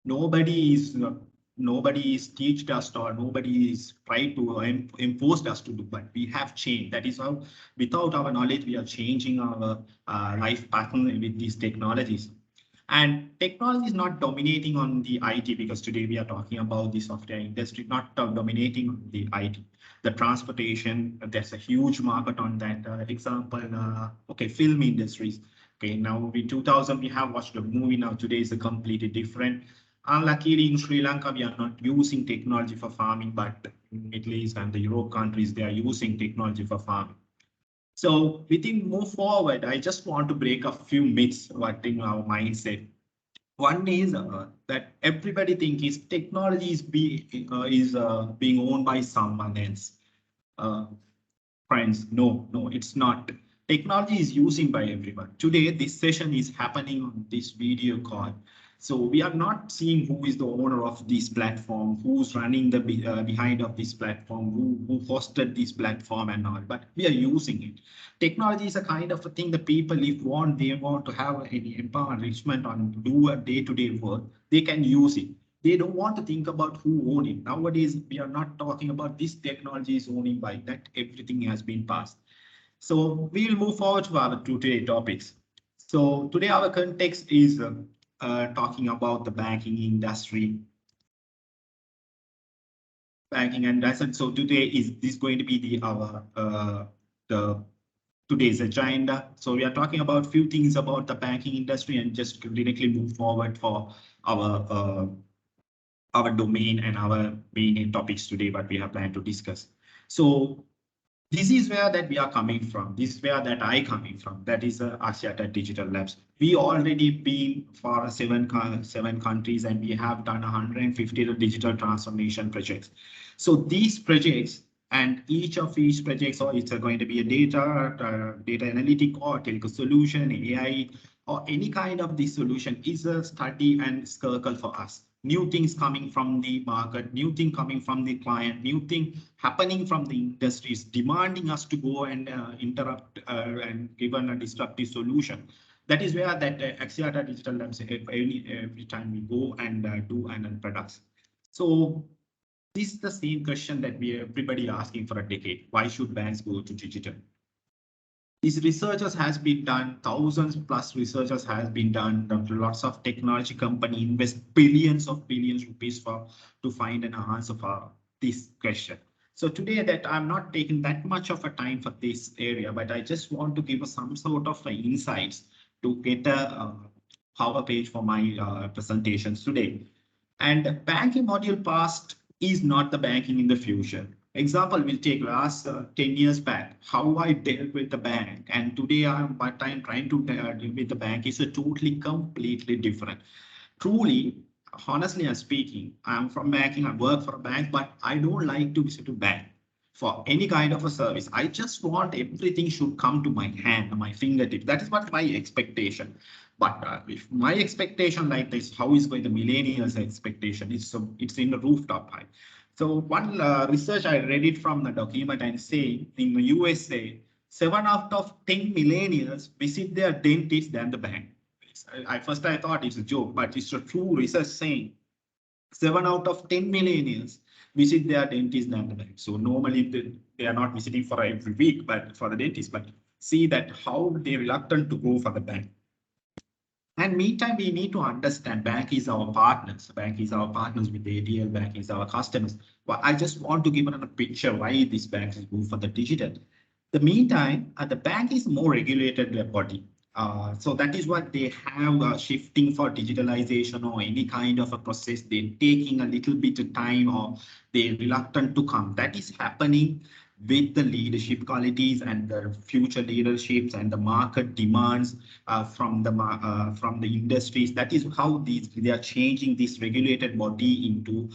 Nobody is teached us or nobody is tried to impose us to do, but we have changed. That is how, without our knowledge, we are changing our life pattern with these technologies. And technology is not dominating on the IT, because today we are talking about the software industry, not dominating on the IT. The transportation, there's a huge market on that. Example, okay, film industries. Okay, now in 2000 we have watched a movie. Now today is a completely different. Unluckily, in Sri Lanka, we are not using technology for farming, but in Middle East and the Europe countries, they are using technology for farming. So within move forward, I just want to break a few myths what in our mindset. One is that everybody thinks is technology is being owned by someone else. Uh, Friends, no, it's not. Technology is using by everyone. Today, this session is happening on this video call. So we are not seeing who is the owner of this platform, who's running the behind of this platform, who hosted this platform and all, but we are using it. Technology is a kind of a thing that people, if they want to have any empowerment, enrichment on do a day-to-day work, they can use it. They don't want to think about who own it. Nowadays, we are not talking about this technology is owning by that everything has been passed. So we will move forward to our today topics. So today our context is talking about the banking industry. Banking and asset. So today is this going to be the today's agenda. So we are talking about few things about the banking industry and just directly move forward for our domain and our main topics today, what we have planned to discuss. So this is where that we are coming from. This is where that I coming from. That is Axiata Digital Labs. We already been for seven countries and we have done 150 digital transformation projects. So these projects and each projects, or it's going to be a data analytic or telco solution, AI, or any kind of this solution is a study and circle for us. New things coming from the market, new thing coming from the client, new thing happening from the industries, demanding us to go and interrupt and given a disruptive solution. That is where that Axiata Digital Labs every time we go and do and products. So this is the same question that everybody asking for a decade. Why should banks go to digital? These researchers has been done, thousands plus researchers has been done. Lots of technology company invest billions rupees to find an answer for this question. So today that I'm not taking that much of a time for this area, but I just want to give some sort of insights to get a power page for my presentations today. And banking module past is not the banking in the future. Example, we'll take last 10 years back, how I dealt with the bank. And today, what I'm trying to deal with the bank is a totally, completely different. Truly, honestly speaking, I'm from banking, I work for a bank, but I don't like to visit a bank for any kind of a service. I just want everything should come to my hand, my fingertip. That is what my expectation. But if my expectation like this, how is going the millennials' expectation? It's in the rooftop high. So one research I read it from the document and saying in the USA, 7 out of 10 millennials visit their dentist than the bank. I thought it's a joke, but it's a true research saying 7 out of 10 millennials visit their dentist than the bank. So normally they are not visiting for every week, but for the dentist, but see that how they're reluctant to go for the bank. And meantime, we need to understand bank is our partners. Bank is our partners with the ADL, bank is our customers. But I just want to give another picture why this bank is moved for the digital. The meantime, the bank is more regulated body. So that is what they have shifting for digitalization or any kind of a process. They're taking a little bit of time or they're reluctant to come. That is happening with the leadership qualities and the future leaderships and the market demands from the industries. That is how they are changing this regulated body into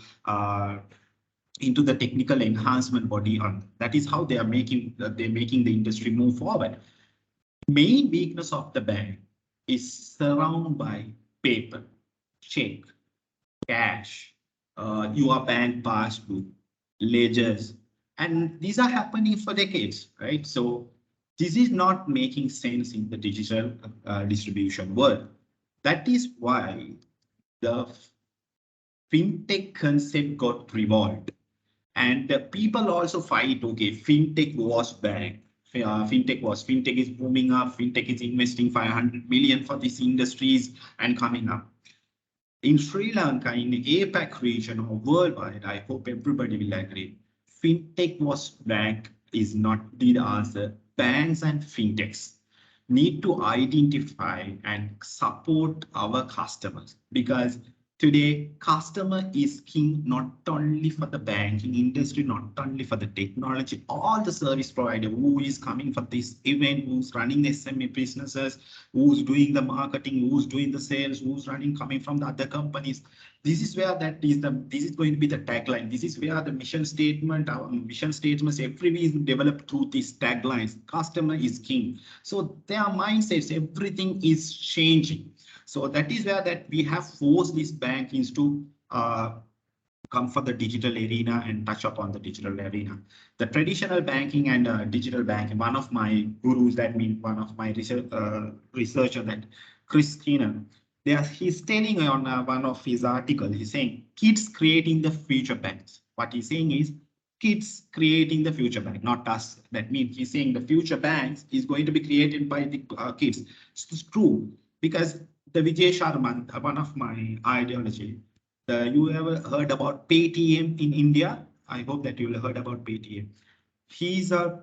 the technical enhancement body. That is how they're making the industry move forward. Main weakness of the bank is surrounded by paper, check, cash, your bank passbook, ledgers, and these are happening for decades, right? So this is not making sense in the digital distribution world. That is why the Fintech concept got revolved. And people also fight, okay, fintech was bad. Fintech is booming up. Fintech is investing 500 million for these industries and coming up. In Sri Lanka, in the APAC region or worldwide, I hope everybody will agree. Fintech was bank is not the answer. Banks and fintechs need to identify and support our customers because today customer is king not only for the banking industry, not only for the technology, all the service provider who is coming for this event, who's running SME businesses, who's doing the marketing, who's doing the sales, who's running coming from the other companies. This is where this is going to be the tagline. This is where the mission statement, our mission statements, everything is developed through these taglines. Customer is king. So their mindsets, everything is changing. So that is where that we have forced these bankings to come for the digital arena and touch upon the digital arena. The traditional banking and digital banking, one of my gurus, that means one of my researcher, that Chris Keenan, he's telling on one of his articles, he's saying kids creating the future banks. What he's saying is kids creating the future bank, not us. That means he's saying the future banks is going to be created by the kids. It's true because the Vijay Sharma, one of my ideology, you ever heard about Paytm in India? I hope that you will heard about Paytm. He's a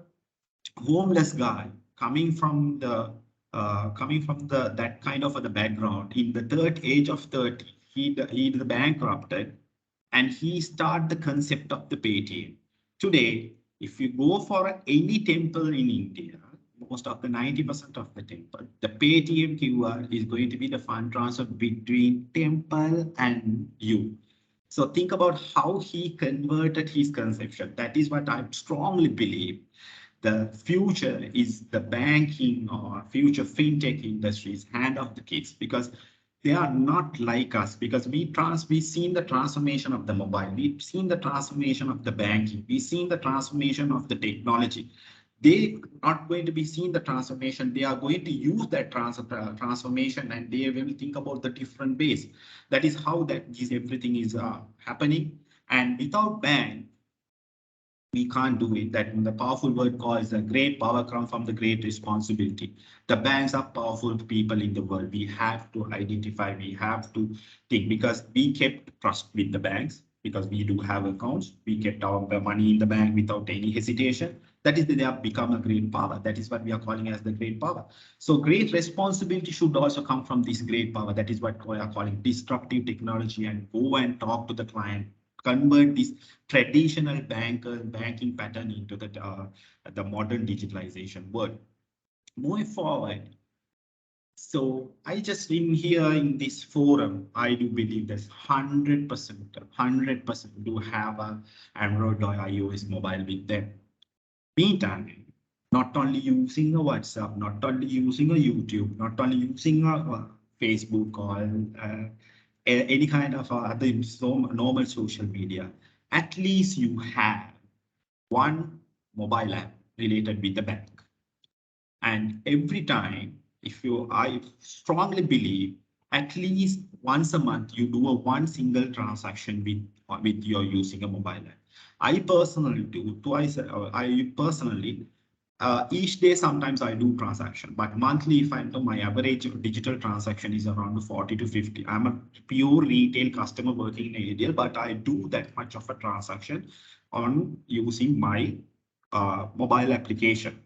homeless guy coming from that kind of the background. In the third age of 30, he bankrupted, and he started the concept of the Paytm. Today, if you go for any temple in India, most of the 90% of the temple, the Paytm QR is going to be the fund transfer between temple and you. So think about how he converted his conception. That is what I strongly believe. The future is the banking or future fintech industry's hand of the kids, because they are not like us, because we've seen the transformation of the mobile, we've seen the transformation of the banking, we've seen the transformation of the technology. They not going to be seeing the transformation. They are going to use that transformation, and they will think about the different ways. That is how everything is happening. And without bank, we can't do it. That the powerful word called is a great power comes from the great responsibility. The banks are powerful people in the world. We have to identify, we have to think, because we kept trust with the banks, because we do have accounts. We kept our money in the bank without any hesitation. That is, they have become a great power. That is what we are calling as the great power. So great responsibility should also come from this great power. That is what we are calling disruptive technology, and go and talk to the client, convert this traditional banking pattern into the modern digitalization world. Moving forward, so I just in here in this forum, I do believe there's 100% do have a Android or iOS mobile with them. Meantime, not only using a WhatsApp, not only using a YouTube, not only using a Facebook or any kind of other normal social media, at least you have one mobile app related with the bank. And every time, I strongly believe at least once a month, you do one single transaction with your using a mobile app. I personally do twice. Each day, sometimes I do transaction, but monthly, if I'm to my average digital transaction is around 40 to 50. I'm a pure retail customer working in ADL, but I do that much of a transaction on using my mobile application.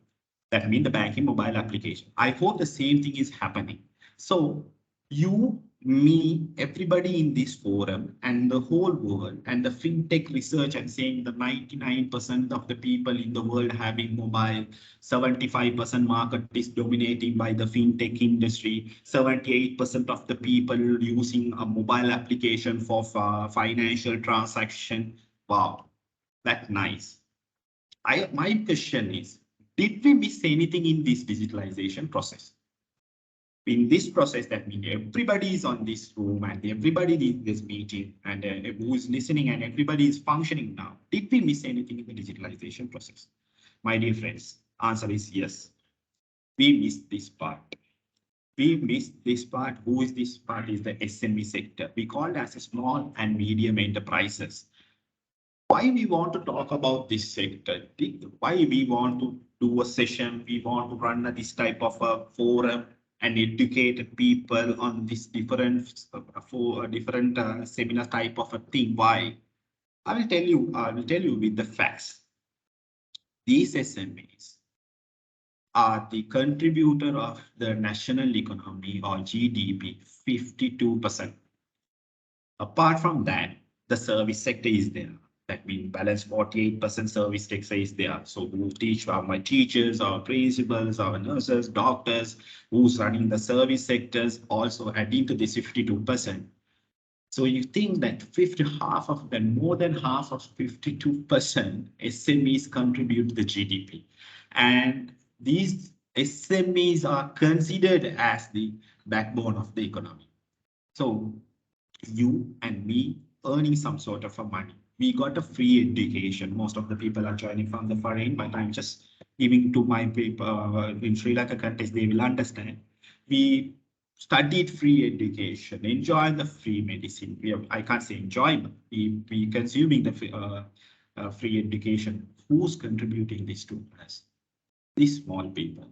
That means the banking mobile application. I hope the same thing is happening. So you, me, everybody in this forum and the whole world and the fintech research and saying the 99% of the people in the world having mobile, 75% market is dominating by the fintech industry, 78% of the people using a mobile application for financial transaction. Wow, that's nice. My question is, did we miss anything in this digitalization process? In this process, that means everybody is on this room and everybody in this meeting and who is listening and everybody is functioning now. Did we miss anything in the digitalization process? My dear friends, answer is yes. We missed this part. we missed this part. Who is this part? Is the SME sector. We call it as a small and medium enterprises. Why we want to talk about this sector? Why we want to do a session? We want to run this type of a forum and educate people on this different seminar type of a thing. Why? I will tell you. I will tell you with the facts. These SMEs are the contributor of the national economy or GDP 52%. Apart from that, the service sector is there. That means balance 48% service sector is there. So who teach my teachers, our principals, our nurses, doctors, who's running the service sectors, also adding to this 52%. So you think that more than half of 52% SMEs contribute to the GDP. And these SMEs are considered as the backbone of the economy. So you and me earning some sort of a money. We got a free education. Most of the people are joining from the foreign, but I'm just giving to my people in Sri Lanka context, they will understand. We studied free education, enjoy the free medicine. I can't say enjoy, but we consuming the free education. Who's contributing this to us? These small people.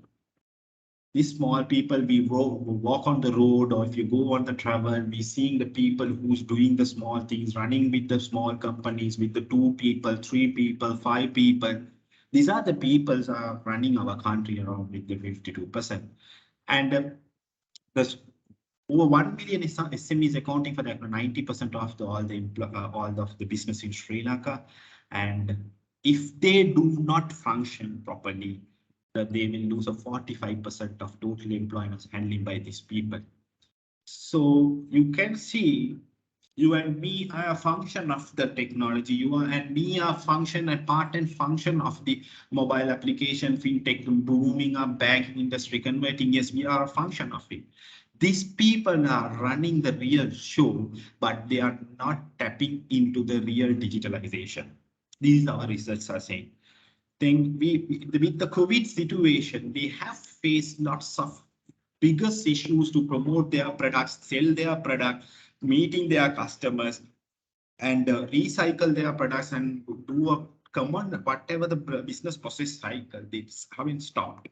These small people, we walk on the road, or if you go on the travel, we seeing the people who's doing the small things, running with the small companies, with the 2 people, 3 people, 5 people. These are the people are running our country around with the 52%. And the over 1 million SMEs accounting for that 90% of all of the business in Sri Lanka. And if they do not function properly, they will lose a 45% of total employment handling by these people. So you can see you and me are a function of the technology. You and me are a part and function of the mobile application, fintech booming up, banking industry converting. Yes, we are a function of it. These people are running the real show, but they are not tapping into the real digitalization. These are our research are saying. With the COVID situation, they have faced lots of biggest issues to promote their products, sell their product, meeting their customers, and recycle their products and do a common whatever the business process cycle. They haven't stopped.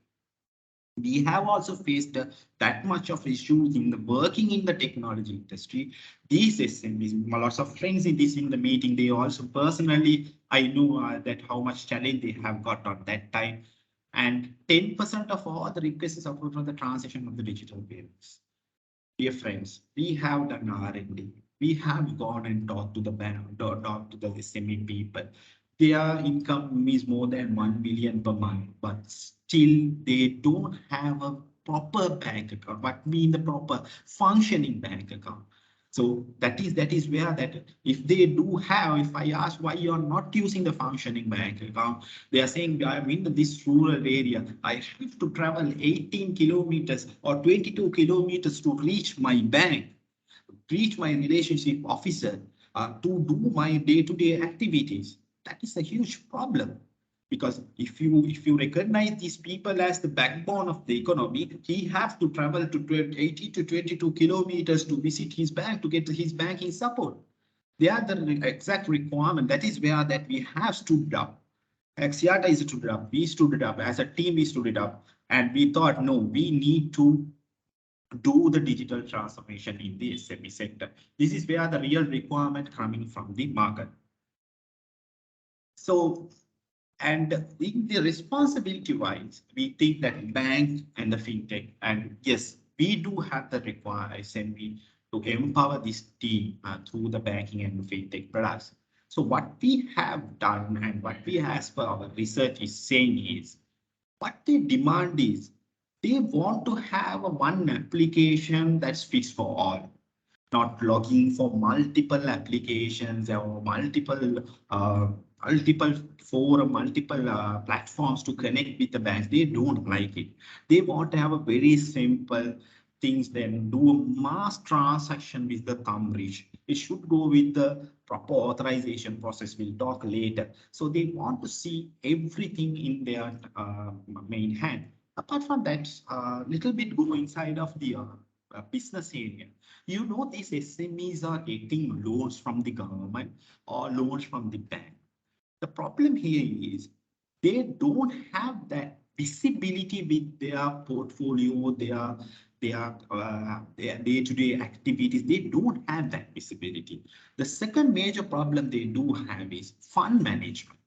We have also faced that much of issues in the working in the technology industry. These SMEs, lots of friends in the meeting, they also personally, I know that how much challenge they have got on that time. And 10% of all the requests is approved for the transition of the digital payments. Dear friends, we have done R&D. We have gone and talked to the SME people. Their income is more than 1 million per month, but still they don't have a proper bank account, what mean the proper functioning bank account. So that is where that if they do have, if I ask why you're not using the functioning bank account, they are saying I'm in this rural area. I have to travel 18 kilometers or 22 kilometers to reach my bank, reach my relationship officer to do my day-to-day activities. That is a huge problem. Because if you recognize these people as the backbone of the economy, he has to travel to 80 to 22 kilometers to visit his bank to get his banking support. They are the exact requirement. That is where that we have stood up. Axiata is stood up. We stood it up as a team. We stood it up, and we thought, no, we need to do the digital transformation in the SME sector. This is where the real requirement coming from the market. So. And in the responsibility wise, we think that bank and the fintech, and yes, we do have the required SME to empower this team through the banking and fintech products. So what we have done and what we as per our research is saying is, what they demand is, they want to have one application that's fixed for all, not logging for multiple applications or multiple platforms to connect with the banks. They don't like it. They want to have a very simple things, then do a mass transaction with the thumb reach. It should go with the proper authorization process. We'll talk later. So they want to see everything in their main hand. Apart from that, little bit go inside of the business area. You know, these SMEs are getting loans from the government or loans from the bank. The problem here is they don't have that visibility with their portfolio, their day-to-day activities. They don't have that visibility. The second major problem they do have is fund management,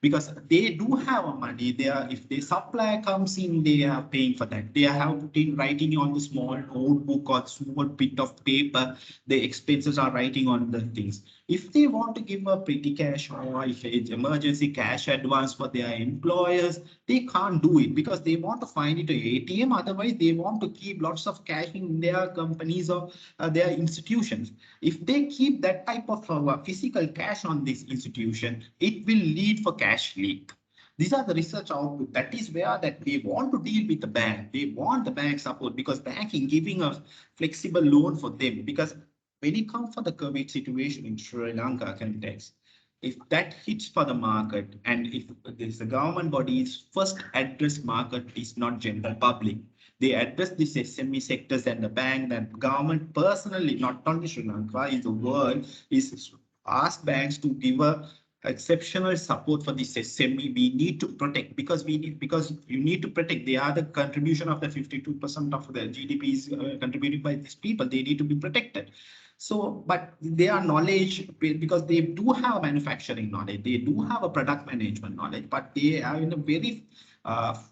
because they do have a money there. If the supplier comes in, they are paying for that. They have putting writing on the small notebook or small bit of paper. The expenses are writing on the things. If they want to give a petty cash or if it's emergency cash advance for their employers, they can't do it because they want to find it a ATM. Otherwise, they want to keep lots of cash in their companies or their institutions. If they keep that type of physical cash on this institution, it will lead for cash leak. These are the research output. That is where that they want to deal with the bank. They want the bank support because banking giving a flexible loan for them. Because when it comes for the COVID situation in Sri Lanka context, if that hits for the market and if this the government body's first address market is not general public, they address this SME sectors and the bank, and government personally, not only Sri Lanka, in the world, is ask banks to give a exceptional support for this SME. We need to protect because because you need to protect. They are the contribution of the 52% of the GDP is contributed by these people. They need to be protected. So, but their knowledge, because they do have manufacturing knowledge, they do have a product management knowledge, but they are in a very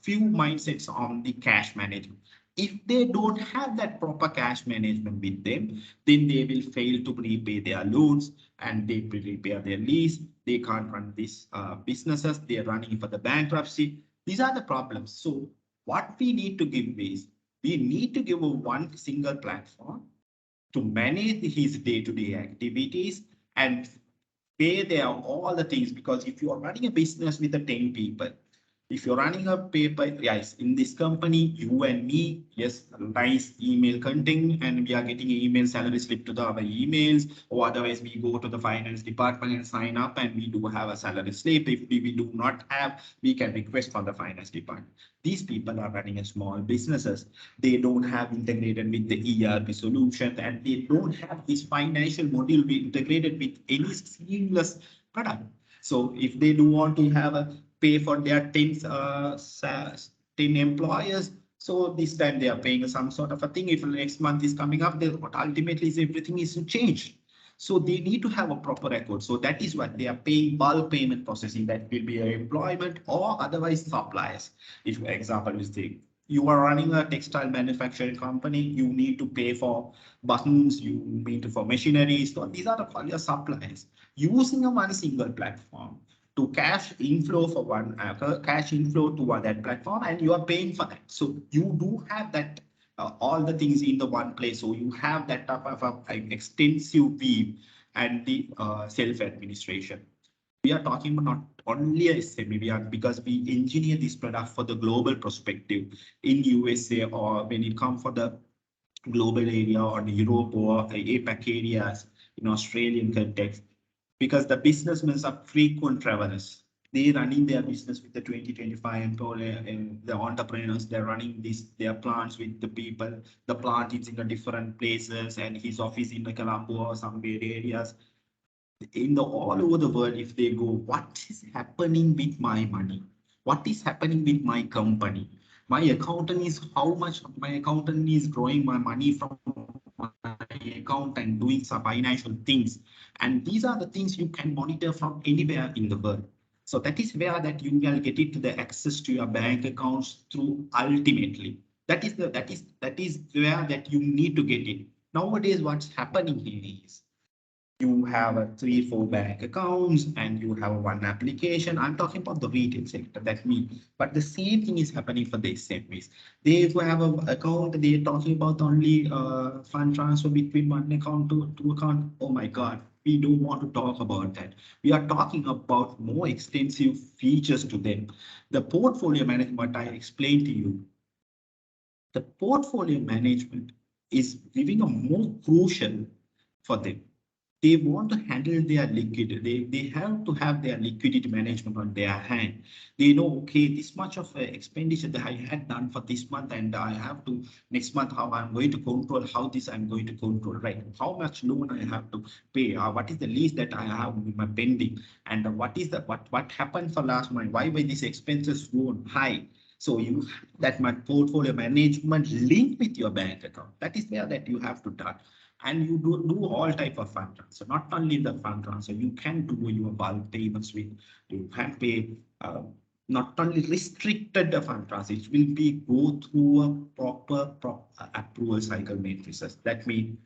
few mindsets on the cash management. If they don't have that proper cash management with them, then they will fail to repay their loans and they will repay their lease. They can't run these businesses. They're running for the bankruptcy. These are the problems. So what we need to give is we need to give a one single platform to manage his day-to-day activities and pay their all the things. Because if you are running a business with the 10 people, if you're running a paper, yes, in this company, you and me, yes, nice email content, and we are getting email salary slip to our emails, or otherwise we go to the finance department and sign up and we do have a salary slip. If we do not have, we can request from the finance department. These people are running a small businesses. They don't have integrated with the ERP solution and they don't have this financial module be integrated with any seamless product. So if they do want to have a pay for their 10 employers. So this time they are paying some sort of a thing. If the next month is coming up, what ultimately is everything is changed. So they need to have a proper record. So that is what they are paying bulk payment processing. That will be employment or otherwise suppliers. If for example is the you are running a textile manufacturing company, you need to pay for buttons, you need to for machinery. So these are the your suppliers using a one single platform to cash inflow for one cash inflow to that platform, and you are paying for that. So you do have that all the things in the one place. So you have that type of extensive view and the self administration. We are talking about not only a SME, we are because we engineer this product for the global perspective in USA or when it comes for the global area or Europe or APAC areas in Australian context, because the businessmen are frequent travelers. They running their business with the 2025 employee and the entrepreneurs. They're running their plants with the people. The plant is in the different places and his office in the Colombo or some areas. In the all over the world, if they go, what is happening with my money? What is happening with my company? My accountant is how much my accountant is drawing my money from my account and doing some financial things. And these are the things you can monitor from anywhere in the world. So that is where that you will get it to the access to your bank accounts through ultimately. That is where that you need to get it. Nowadays, what's happening here is you have a 3-4 bank accounts and you have one application. I'm talking about the retail sector, that means, but the same thing is happening for the SMEs. They have an account, they're talking about only fund transfer between one account to account. Oh my God, we don't want to talk about that. We are talking about more extensive features to them. The portfolio management I explained to you, the portfolio management is giving a more crucial for them. they want to handle their liquidity. They have to have their liquidity management on their hand. They know, okay, this much of expenditure that I had done for this month, and I have to next month how I'm going to control, how this I'm going to control, right? How much loan I have to pay, what is the lease that I have in my pending, and what is the what happened for last month? Why were these expenses so high? So you that my portfolio management link with your bank account. That is where that you have to do. And you do all type of fund transfer, not only the fund transfer. You can do your bulk payments with. You can pay not only restricted the fund transfer. It will be go through a proper approval cycle matrices. That means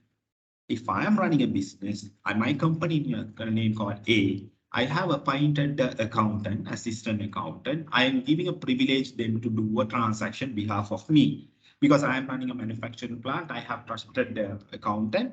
if I am running a business, my company name called A, I have appointed the accountant, assistant accountant. I am giving a privilege them to do a transaction behalf of me. Because I am running a manufacturing plant, I have trusted the accountant.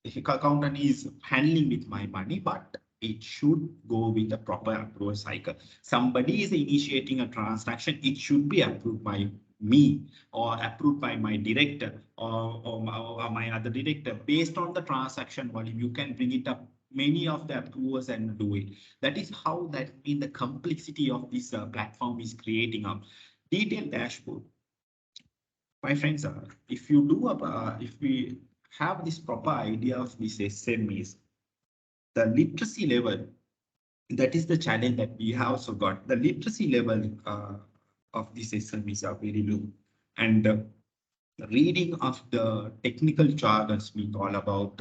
The accountant is handling with my money, but it should go with the proper approval cycle. Somebody is initiating a transaction, it should be approved by me or approved by my director or my other director based on the transaction volume. You can bring it up many of the approvers and do it. That is how that mean the complexity of this platform is creating a detailed dashboard. My friends, if you do if we have this proper idea of these SMEs, the literacy level, that is the challenge that we have also got. The literacy level of these SMEs are very low. And reading of the technical jargons we all about,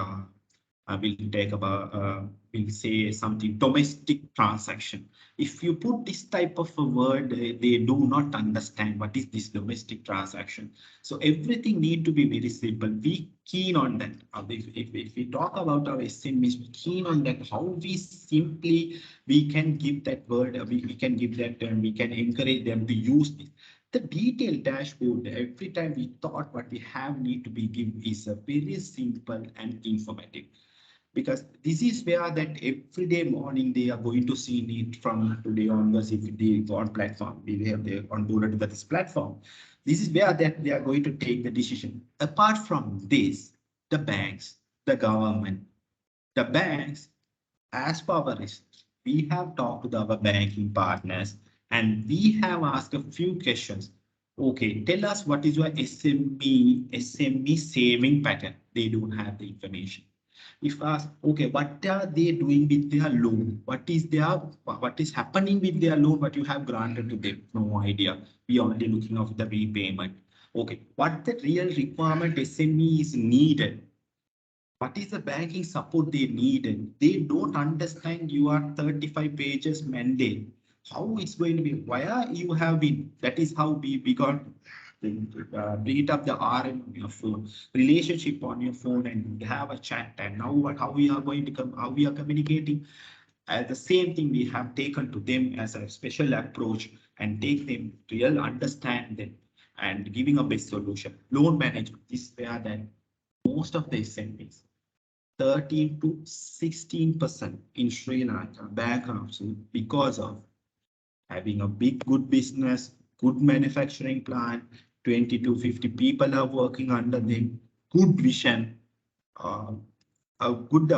will take about, we'll say something domestic transaction. If you put this type of a word, they do not understand what is this domestic transaction. So everything need to be very simple. We keen on that. If we talk about our SMEs, we keen on that. How we simply we can give that word, we can give that term, we can encourage them to use this. The detailed dashboard, every time we thought what we have need to be given is a very simple and informative. Because this is where that every day morning they are going to see it from today onwards. If they go on platform, they have their onboarded with this platform. This is where that they are going to take the decision. Apart from this, the banks, the government, the banks, as per our research, we have talked to our banking partners and we have asked a few questions. Okay, tell us what is your SME saving pattern. They don't have the information. If asked, okay, what are they doing with their loan? What is happening with their loan? What you have granted to them? No idea. We are only looking at the repayment. Okay, what the real requirement SME is needed? What is the banking support they needed? They don't understand your 35 pages mandate. How it's going to be? Why you have been? That is how we got bring it up the RM on your phone, relationship on your phone, and have a chat. And now how we are going to come, how we are communicating. The same thing we have taken to them as a special approach and take them real understand them and giving a best solution. Loan management, this is where then most of the SMEs, 13 to 16% in Sri Lanka bankruptcy because of having a big, good business, good manufacturing plant, 20 to 50 people are working under them, good vision, uh, a good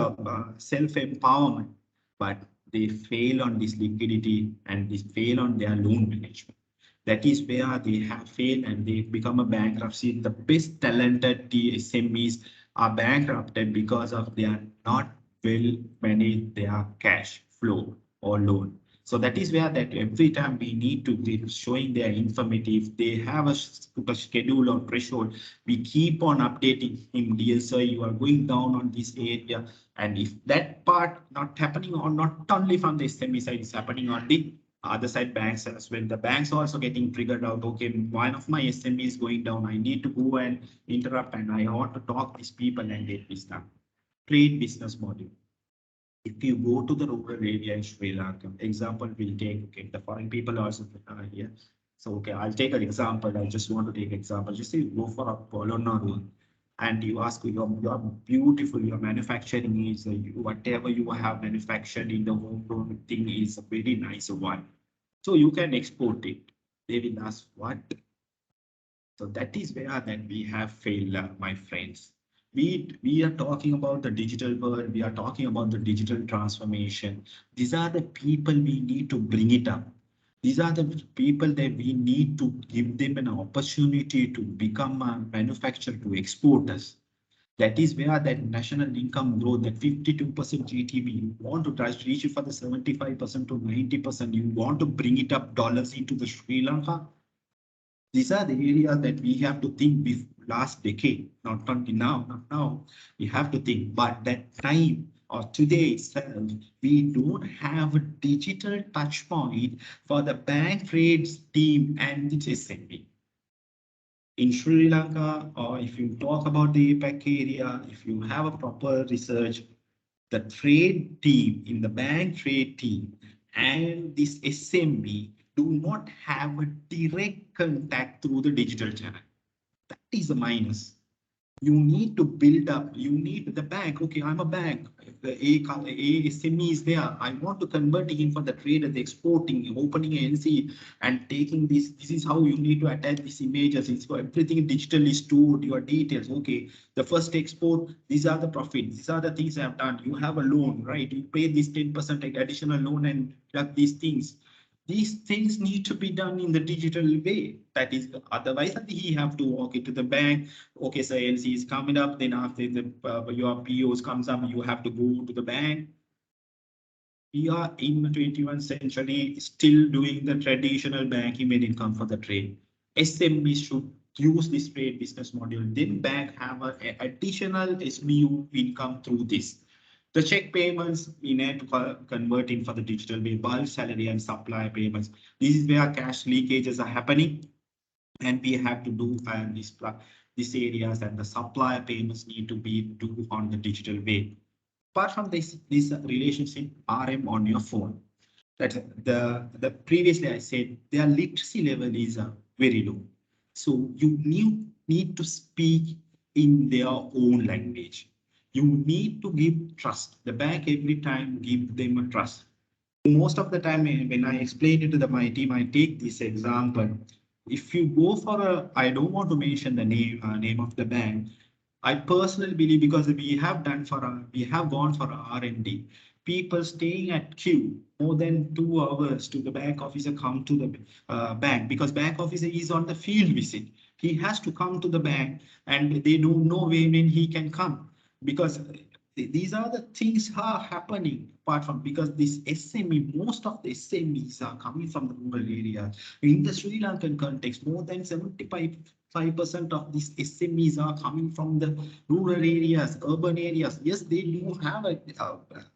self-empowerment, but they fail on this liquidity and they fail on their loan management. That is where they have failed and they become a bankruptcy. The best talented SMEs are bankrupted because of they are not well manage their cash flow or loan. So that is where that every time we need to be showing their informative, they have a schedule or threshold. We keep on updating him, dear sir, you are going down on this area. And if that part not happening or not only from the SME side, is happening on the other side banks as well. The banks also getting triggered out. Okay, one of my SME is going down. I need to go and interrupt and I want to talk these people and get this done. Trade business model. If you go to the rural area in Sri Lanka, example we'll take, okay, the foreign people also here. So, okay, I'll take an example. I just want to take example. Just say you go for a Polonnaru and you ask you're beautiful, your manufacturing is whatever you have manufactured in the home thing is a very nice one. So you can export it. They will ask what? So that is where then we have failed, my friends. we are talking about the digital world. We are talking about the digital transformation. These are the people we need to bring it up. These are the people that we need to give them an opportunity to become a manufacturer, to export us. That is where that national income growth, that 52% GTB, you want to try to reach it for the 75% to 90%. You want to bring it up dollars into the Sri Lanka. These are the areas that we have to think with last decade, not only now, not now. We have to think, but that time or today itself, we don't have a digital touch point for the bank trades team and its SME. In Sri Lanka, or if you talk about the APAC area, if you have a proper research, the trade team in the bank trade team and this SME do not have a direct contact through the digital channel. That is a minus. You need to build up, you need the bank. Okay, I'm a bank. The A SME is there. I want to convert it in for the trader, the exporting, opening an NC and taking this. This is how you need to attach these images. It's for everything digitally stored, your details. Okay, the first export, these are the profits. These are the things I have done. You have a loan, right? You pay this 10% additional loan and deduct these things. These things need to be done in the digital way. That is, otherwise he have to walk into the bank. Okay, so NC is coming up. Then after the your POs comes up, you have to go to the bank. We are in the 21st century still doing the traditional banking when it comes for the trade. SMEs should use this trade business model. Then bank have an additional SBU income through this. The check payments we need to convert in for the digital way, bulk salary and supply payments. This is where cash leakages are happening, and we have to do these areas, and the supplier payments need to be do on the digital way. Apart from this relationship RM on your phone, that the previously I said their literacy level is very low, so you need to speak in their own language. You need to give trust. The bank every time give them a trust. Most of the time when I explain it to my team, I take this example. If you go for I don't want to mention the name of the bank. I personally believe, because we have gone for R&D. People staying at queue more than 2 hours to the bank officer come to the bank, because bank officer is on the field visit. He has to come to the bank and they don't know when he can come, because these are the things are happening. Apart from, because this SME, most of the SMEs are coming from the rural area. In the Sri Lankan context, more than 75% of these SMEs are coming from the rural areas, urban areas. Yes, they do have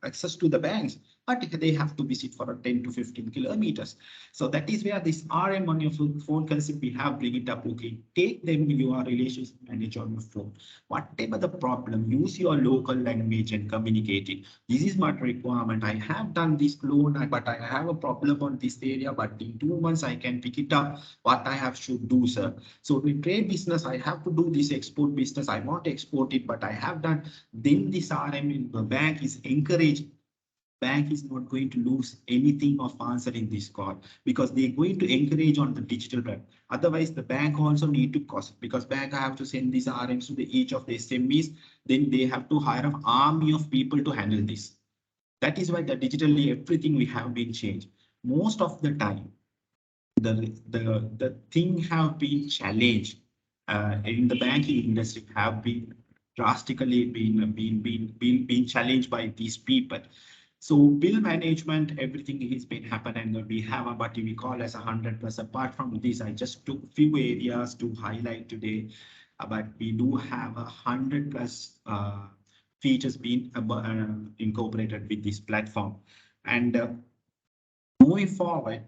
access to the banks, but they have to visit for 10 to 15 kilometers. So that is where this RM on your phone concept we have bring it up. Okay, take them your relationship manager on your phone. Whatever the problem, use your local language and communicate it. This is my requirement. I have done this loan, but I have a problem on this area, but in 2 months I can pick it up. What I have should do, sir. So in trade business, I have to do this export business. I want to export it, but I have done. Then this RM in the bank is encouraged. Bank is not going to lose anything of answering this call, because they're going to encourage on the digital web. Otherwise, the bank also need to cost, because bank have to send these RMs to each of the SMEs. Then they have to hire an army of people to handle this. That is why the digitally everything we have been changed. Most of the time, the thing have been challenged in the banking industry, have been drastically been challenged by these people. So bill management, everything has been happening, and we have what we call as 100+. Apart from this, I just took few areas to highlight today, but we do have 100+ features being incorporated with this platform. And moving forward,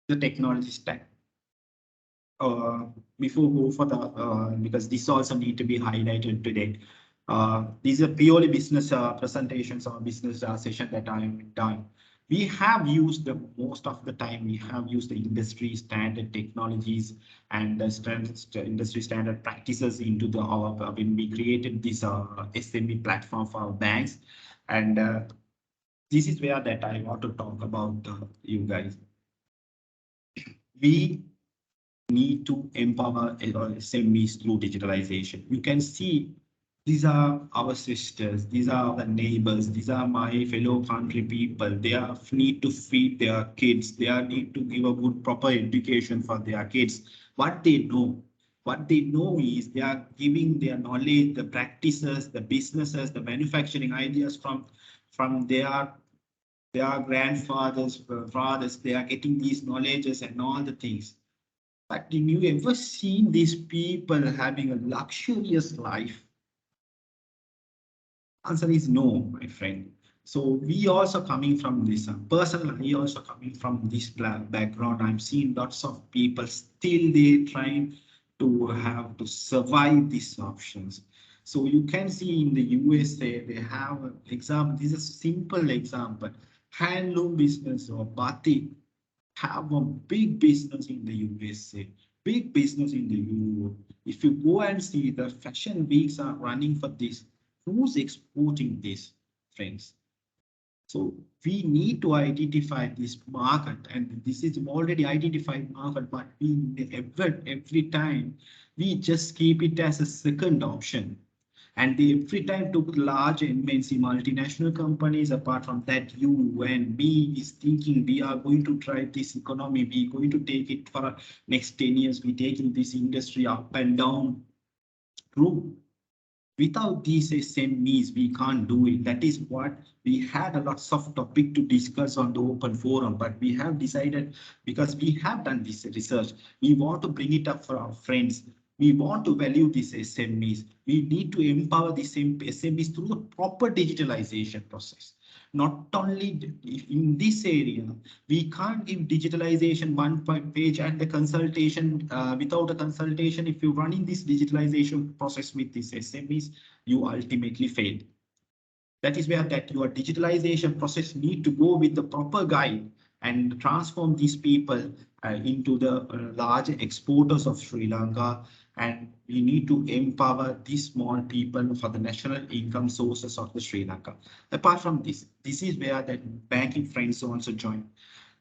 the technology stack. Before we go for the, because this also need to be highlighted today. These are purely business presentations or business session that I have done. We have used the most of the time, we have used the industry standard technologies and the industry standard practices into the when we created this SME platform for our banks. And this is where that I want to talk about you guys. We need to empower SMEs through digitalization. You can see these are our sisters, these are our neighbors, these are my fellow country people. They are need to feed their kids. They are need to give a good proper education for their kids. What they know is they are giving their knowledge, the practices, the businesses, the manufacturing ideas from their grandfathers, fathers. They are getting these knowledges and all the things. But have you ever seen these people having a luxurious life? Answer is no, my friend. So we also coming from this. Personally, I also coming from this background. I'm seeing lots of people still they trying to have to survive these options. So you can see in the USA, they have an example. This is a simple example. Handloom business or batik have a big business in the USA, big business in the Europe. If you go and see the fashion weeks are running for this, who's exporting this, friends? So we need to identify this market, and this is already identified market, but we every time we just keep it as a second option. And they every time took large MNC multinational companies. Apart from that, you and me is thinking we are going to drive this economy. We're going to take it for next 10 years. We're taking this industry up and down. True. Without these SMEs, we can't do it. That is what we had a lots of topic to discuss on the open forum, but we have decided because we have done this research, we want to bring it up for our friends. We want to value these SMEs. We need to empower these SMEs through the proper digitalization process. Not only in this area, we can't give digitalization one page and the consultation without a consultation. If you're running this digitalization process with these SMEs, you ultimately fail. That is where that your digitalization process need to go with the proper guide and transform these people into the large exporters of Sri Lanka. And we need to empower these small people for the national income sources of the Sri Lanka. Apart from this, this is where that banking friends also join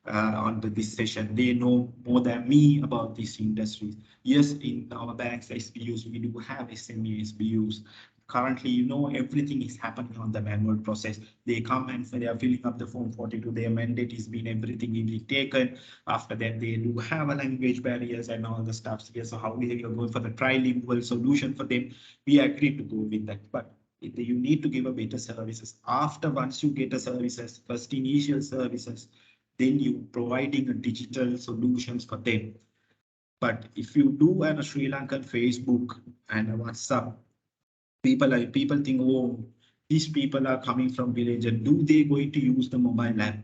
on this session. They know more than me about these industries. Yes, in our banks SBUs, we do have SME SBUs. Currently, everything is happening on the manual process. They come and they are filling up the form 42. Their mandate is being everything is taken. After that, they do have a language barriers and all the stuff. Yes, so how we are going for the trilingual solution for them? We agree to go with that, but you need to give a better services. After once you get the services, first initial services, then you providing a digital solutions for them. But if you do a Sri Lankan Facebook and a WhatsApp, people think, oh, these people are coming from village, and do they going to use the mobile app?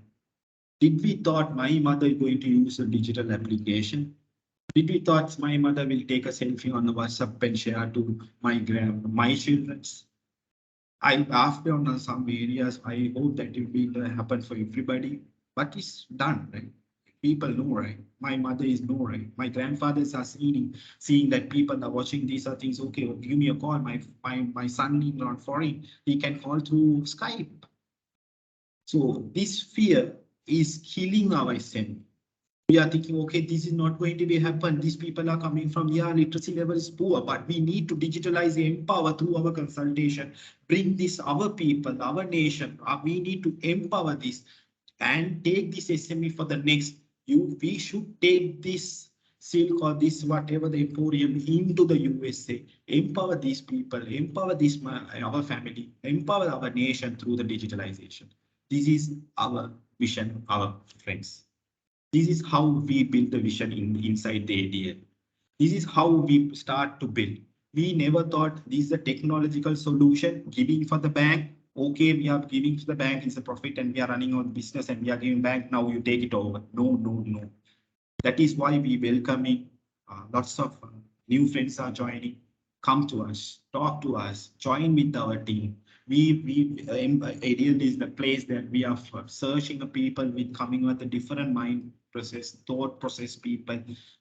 Did we thought my mother is going to use a digital application? Did we thought my mother will take a selfie on the WhatsApp and share to my children's? After on some areas, I hope that it will happen for everybody, but it's done, right? People know, right? My mother is know, right? My grandfathers are seeing that people are watching these are things. Okay, give me a call. My son is not foreign. He can call through Skype. So this fear is killing our SME. We are thinking, okay, this is not going to be happen. These people are coming from, yeah, literacy level is poor, but we need to digitalize, empower through our consultation, bring this our people, our nation. We need to empower this and take this SME for the next. We should take this silk or this whatever the emporium into the USA, empower these people, empower this our family, empower our nation through the digitalization. This is our vision, our friends. This is how we build the vision inside the ADL. This is how we start to build. We never thought this is a technological solution, giving for the bank. Okay, we are giving to the bank, it's a profit and we are running on business and we are giving bank, now you take it over. No, no, no. That is why we welcoming lots of new friends are joining. Come to us, talk to us, join with our team. ADL is the place that we are searching the people with coming with a different mind process, thought process people.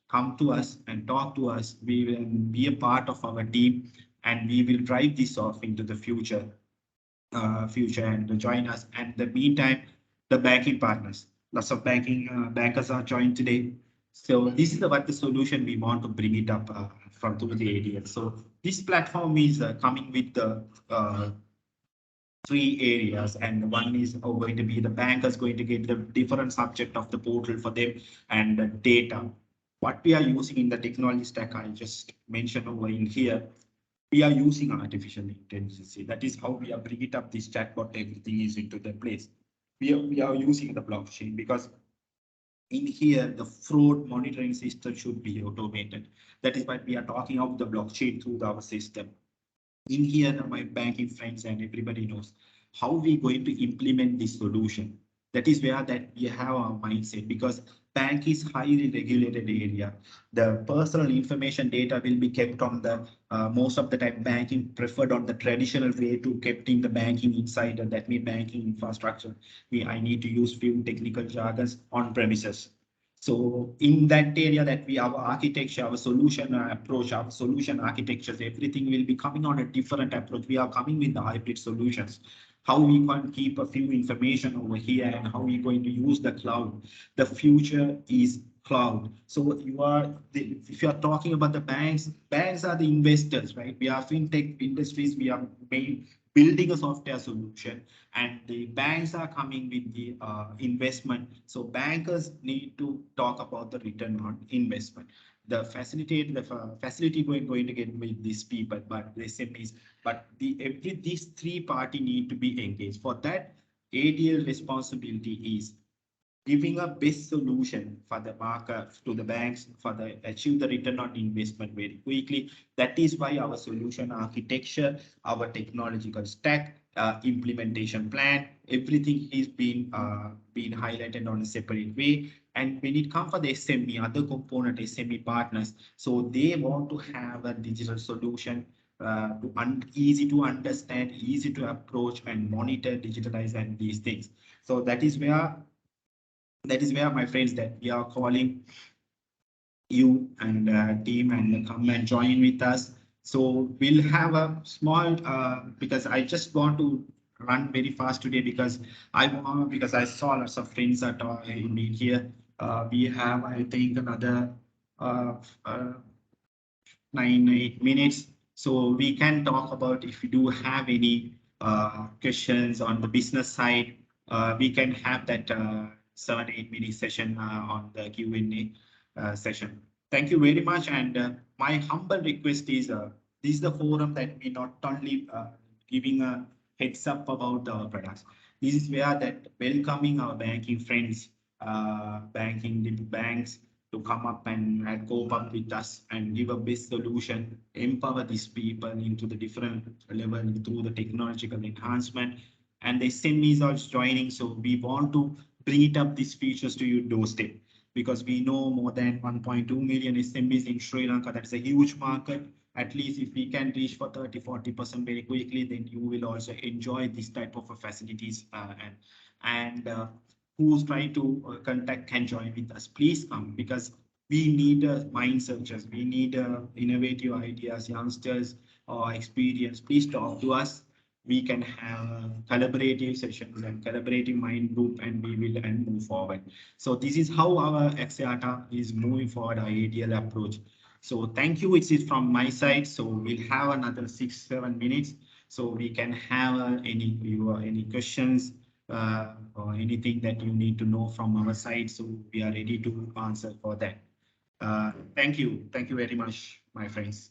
Come to us and talk to us. We will be a part of our team and we will drive this off into the future and join us. And in the meantime, the banking partners, lots of bankers are joined today. So this is what the solution we want to bring it up from through the ADL. So this platform is coming with the three areas, and one is going to be the bank is going to get the different subject of the portal for them, and the data. What we are using in the technology stack, I just mentioned over in here, we are using artificial intelligence. That is how we are bringing up this chatbot. Everything is into the place. We are using the blockchain because in here the fraud monitoring system should be automated. That is why we are talking about the blockchain through our system. In here, my banking friends and everybody knows how we going to implement this solution. That is where that we have our mindset, because bank is highly regulated area. The personal information data will be kept on the most of the time banking preferred on the traditional way to kept in the banking inside, and that means banking infrastructure. I need to use few technical jargons on premises. So in that area that our architecture, our solution approach, our solution architectures, everything will be coming on a different approach. We are coming with the hybrid solutions. How we can keep a few information over here and how we're going to use the cloud. The future is cloud. So if you are talking about the banks are the investors, right? We are fintech industries. We are building a software solution, and the banks are coming with the investment. So bankers need to talk about the return on investment. The facility going to get with these people, but the SMEs, but these three party need to be engaged. For that, ADL responsibility is giving a best solution for the market to the banks for the achieve the return on investment very quickly. That is why our solution architecture, our technological stack, implementation plan, everything is being highlighted on a separate way. And when it comes for the SME, other component SME partners, so they want to have a digital solution easy to understand, easy to approach and monitor, digitalize and these things. So that is where my friends that we are calling you and team and come and join with us. So we'll have a small because I just want to run very fast today because I saw lots of friends that are in here. We have I think another uh, uh, 8 minutes. So we can talk about if you do have any questions on the business side, we can have that 7 8 minute session on the Q&A session. Thank you very much. And my humble request is this is the forum that we not only giving a heads up about our products. This is where that welcoming our banking friends, banking banks, to come up and cope up with us and give a best solution, empower these people into the different level through the technological enhancement. And the SMEs are joining, so we want to bring it up these features to your doorstep, because we know more than 1.2 million SMEs in Sri Lanka. That's a huge market. At least if we can reach for 30-40% very quickly, then you will also enjoy this type of facilities and who's trying to contact can join with us. Please come, because we need mind searchers. We need innovative ideas, youngsters or experience. Please talk to us. We can have collaborative sessions and collaborative mind group, and we will and move forward. So this is how our Axiata is moving forward, our ADL approach. So thank you. It's it from my side. So we'll have another 6-7 minutes. So we can have any questions or anything that you need to know from our side. So we are ready to answer for that. Thank you. Thank you very much, my friends.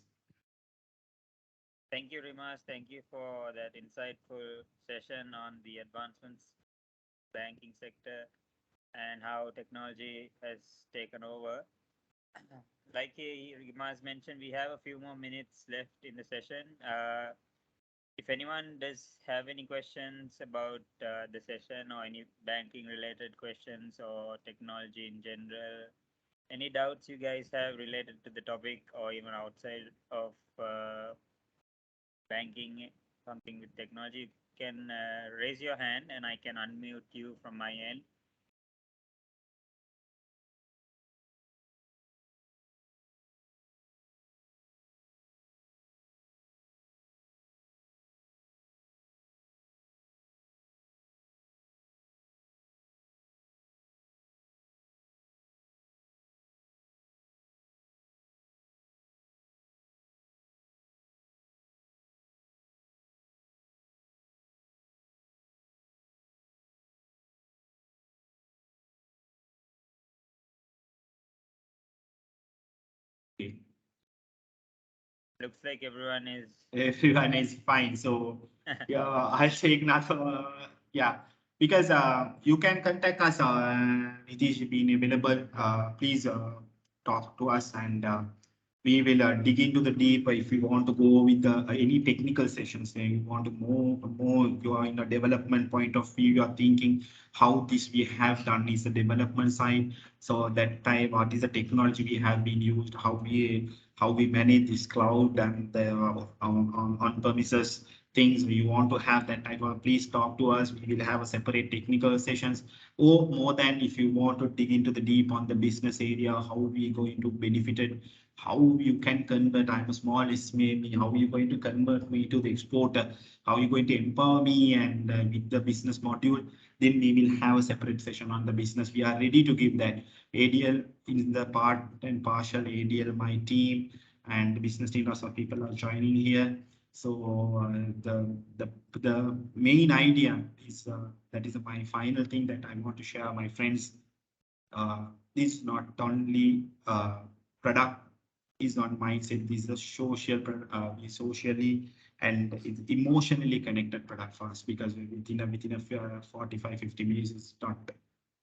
Thank you, Rimaz. Thank you for that insightful session on the advancements banking sector and how technology has taken over. Like Rimaz mentioned, we have a few more minutes left in the session. If anyone does have any questions about the session or any banking related questions or technology in general, any doubts you guys have related to the topic or even outside of banking, something with technology, you can raise your hand and I can unmute you from my end. Looks like everyone is fine. So yeah, I'll take another. Yeah, because you can contact us. It is being available. Please talk to us, and we will dig into the deep. If you want to go with any technical sessions, then you want to more. You are in a development point of view. You are thinking how this we have done is the development side. So that time, what is the technology we have been used? How we manage this cloud and the on-premises things. We want to have that type of, please talk to us. We will have a separate technical sessions, or more than if you want to dig into the deep on the business area, how we going to benefit it, how you can convert. I'm a small SME, how you going to convert me to the exporter, how you going to empower me and with the business module. Then we will have a separate session on the business. We are ready to give that. ADL in the part and partial ADL, my team and the business team, lots of people are joining here. So the main idea is that is my final thing that I want to share, my friends. Is not only product, is not mindset. This is a socially and it's emotionally connected product for us, because within a 45-50 minutes, it's not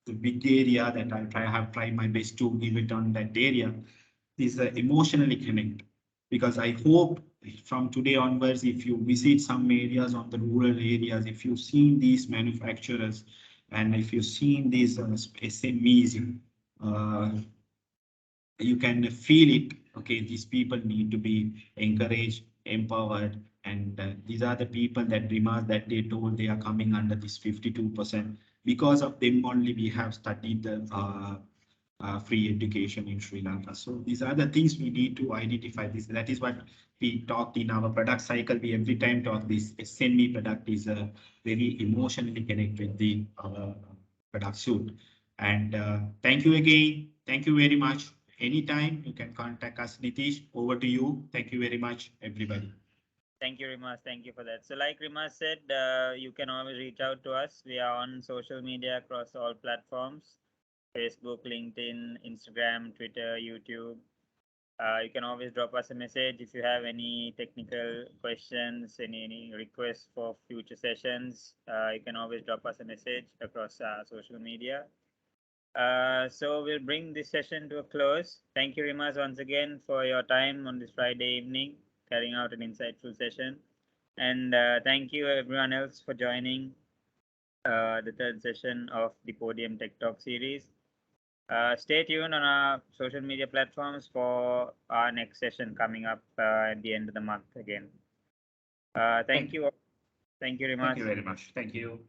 the big area that I have tried my best to give it on that area. Is emotionally connect, because I hope from today onwards, if you visit some areas on the rural areas, if you've seen these manufacturers and if you've seen these SMEs, you can feel it. Okay, these people need to be encouraged, empowered, and these are the people that Rimaz that they told they are coming under this 52%. Because of them only, we have studied the free education in Sri Lanka. So these are the things we need to identify. This, that is what we talked in our product cycle. We every time talk this SME product is very emotionally connected with the product suite. And thank you again. Thank you very much. Anytime you can contact us. Nitish, over to you. Thank you very much, everybody. Thank you, Rimaz. Thank you for that. So, like Rimaz said, you can always reach out to us. We are on social media across all platforms: Facebook, LinkedIn, Instagram, Twitter, YouTube. You can always drop us a message if you have any technical questions, any requests for future sessions. You can always drop us a message across social media. So we'll bring this session to a close. Thank you, Rimaz, once again for your time on this Friday evening, carrying out an insightful session. And thank you, everyone else, for joining the third session of the Podium Tech Talk series. Stay tuned on our social media platforms for our next session coming up at the end of the month again. Thank you. Thank you, Rimaz. Thank you very much. Thank you.